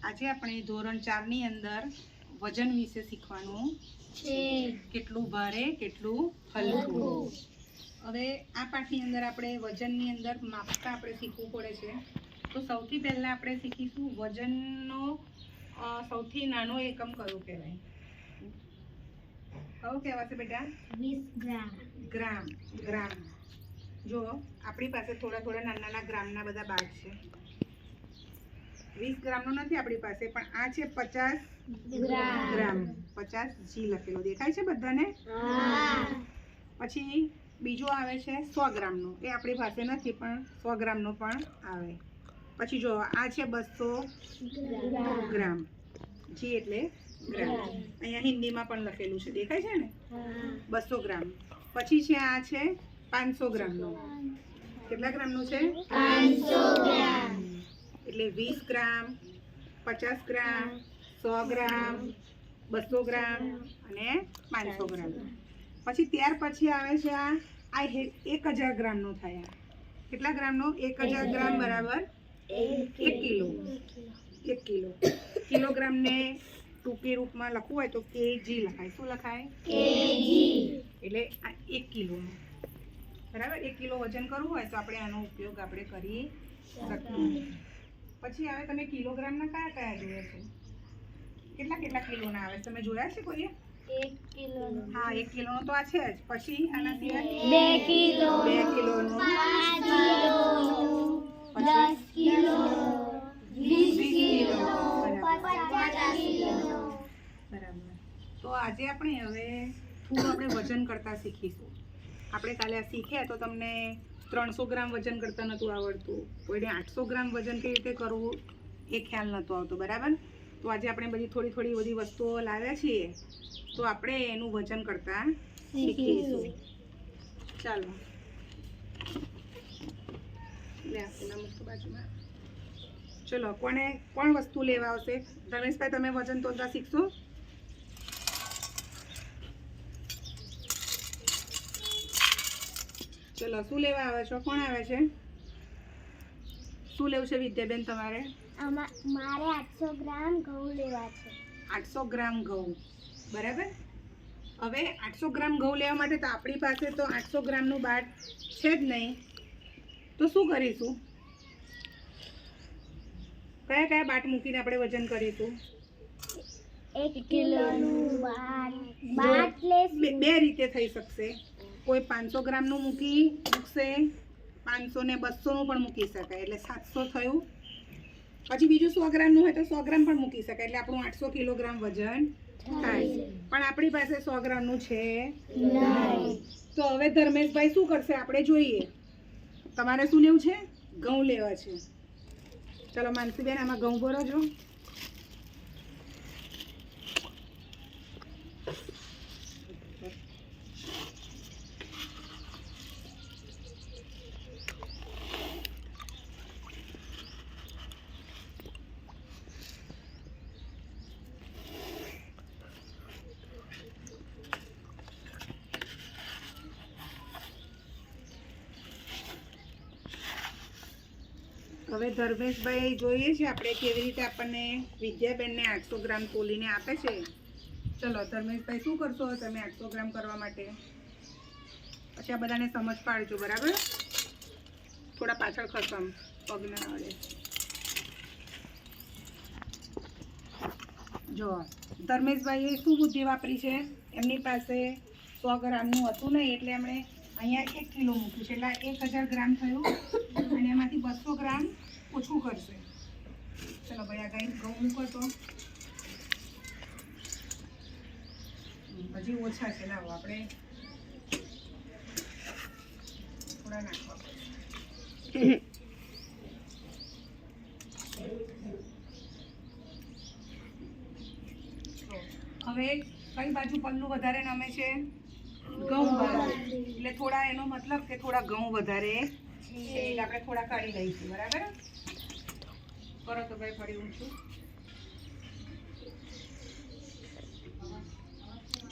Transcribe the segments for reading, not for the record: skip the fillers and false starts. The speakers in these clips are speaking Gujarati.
આજે આપણે ધોરણ 4 ની અંદર વજન વિશે શીખવાનું છે. કેટલું ભારે કેટલું હલકું. હવે આ પાઠની અંદર આપણે વજનની અંદર માપતા આપણે શીખવું પડે છે. તો સૌથી પહેલા આપણે શીખીશું વજનનો સૌથી નાનો એકમ કયો કહેવાય? કયો કહેવાશે બેટા? 20 ગ્રામ. ગ્રામ. ગ્રામ. જો આપણી પાસે થોડા નાના ગ્રામના બધા બાગ છે. 20 ગ્રામનો નથી આપણી પાસે, પણ આ છે 50 ગ્રામ. 50 જી લખેલો દેખાય છે બધાને? પછી બીજો આવે છે 100 ગ્રામનો. એ આપણી પાસે નથી, પણ 100 ગ્રામનો પણ આવે. પછી જો આ છે 200 ગ્રામ. જી એટલે ગ્રામ. અહીંયા હિન્દીમાં પણ લખેલું છે, દેખાય છે ને? 200 ગ્રામ. પછી છે આ છે 500 ગ્રામનો. કેટલા ગ્રામનું છે? 500 ગ્રામ. એટલે 20 ગ્રામ, 50 ગ્રામ, 100 ગ્રામ, 200 ગ્રામ અને 500 ગ્રામ. પછી ત્યાર પછી આવે છે આ 1000 ગ્રામનો થાય. કેટલા ગ્રામનો? 1000 ગ્રામ બરાબર 1 કિલો. 1 કિલો. કિલોગ્રામને ટૂંકી રૂપમાં લખવું હોય તો કેજી લખાય. શું લખાય? કેજી. એટલે આ 1 કિલો બરાબર. 1 કિલો વજન કરવું હોય તો આપણે આનો ઉપયોગ આપણે કરી શકીએ. પછી આવે, તમે કિલોગ્રામના કયા જોયા છે? કેટલા કિલોના આવે? તમે જોયા છે કોઈએ? 1 કિલો. હા, 1 કિલોનો તો આ છે જ. પછી આના સિવાય 2 કિલો. 2 કિલોનો, 5 કિલો. 10 કિલો. 20 કિલો. 50 કિલો. બરાબર. તો આજે આપણે હવે થોડું આપણે વજન કરતા શીખીશું. આપણે કાલે આ શીખ્યા તો તમને 300 ગ્રામ વજન કરતા નહોતું આવડતું, કોઈને 800 ગ્રામ વજન કેવી રીતે કરવું એ ખ્યાલ નહોતો આવતો, બરાબર? તો આજે આપણે બધી થોડી બધી વસ્તુઓ લાવ્યા છીએ, તો આપણે એનું વજન કરતા શીખીશું. ચાલો લે આપેલા મૂકો બાજુમાં. ચલો, કોણ વસ્તુ લેવા આવશે? રમેશભાઈ, તમે વજન તોલતા શીખશો? ચલો, શું લેવા આવે છો? કોણ આવે છે? શું લેવું છે વિદ્યાબેન તમારે? મારે 800 ગ્રામ ઘઉં લેવા છે. 800 ગ્રામ ઘઉં, બરાબર. હવે 800 ગ્રામ ઘઉં લેવા માટે તો આપણી પાસે તો 800 ગ્રામનું બાટ છે જ નહીં. તો શું કરીશું? કયા બાટ મૂકીને આપણે વજન કરીશું? 1 કિલોનું બાટ લેશું. બે રીતે થઈ શકશે. કોઈ 500 ગ્રામનું મૂકશે, 500 ને 200નું પણ મૂકી શકાય, એટલે 700 થયું. પછી બીજું 100 ગ્રામનું હોય તો 100 ગ્રામ પણ મૂકી શકાય, એટલે આપણું 800 કિલોગ્રામ વજન થાય. પણ આપણી પાસે 100 ગ્રામનું છે નહીં. તો હવે ધર્મેશભાઈ શું કરશે આપણે જોઈએ. તમારે શું લેવું છે? ઘઉં લેવા છે. ચલો માનસીબેન, આમાં ઘઉં ભરો છો. હવે ધર્મેશભાઈ જોઈએ છે આપણે કેવી રીતે આપણને વિદ્યાબેનને 800 ગ્રામ તોલીને આપે છે. ચલો ધર્મેશભાઈ, શું કરશો તમે 800 ગ્રામ કરવા માટે? પછી આ બધાને સમજ પાડજો, બરાબર? થોડા પાછળ ખસો, પગના વડે. જો ધર્મેશભાઈએ શું બુદ્ધિ વાપરી છે? એમની પાસે 100 ગ્રામનું હતું નહીં, એટલે એમણે અહીંયા 1 કિલો મૂક્યું છે, એટલે 1000 ગ્રામ થયું. અને એમાંથી 200 ગ્રામ ઓછું કરશે. ચલો ભાઈ, આ ઘઉં મૂકો તો હજી ઓછા છે. લાવો, આપણે થોડા નાખવા પડશે. હવે કઈ બાજુ પલ્લું વધારે નમે છે? ઘઉં બાજુ. એટલે થોડા, એનો મતલબ કે થોડા ઘઉં વધારે છે, એટલે આપણે થોડા કાઢી લઈશું, બરાબર? કરો તો ભાઈ, ફરી ઊંચું.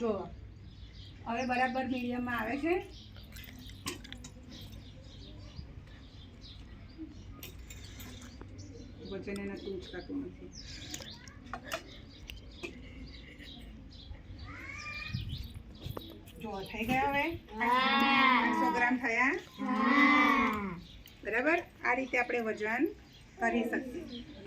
જો હવે બરાબર મીડિયમમાં આવે છે. વજન એનાથી ઉચકાતું નથી. જો થઈ ગયા હવે 500 ગ્રામ થયા. બરાબર, આ રીતે આપણે વજન કરી શકીએ.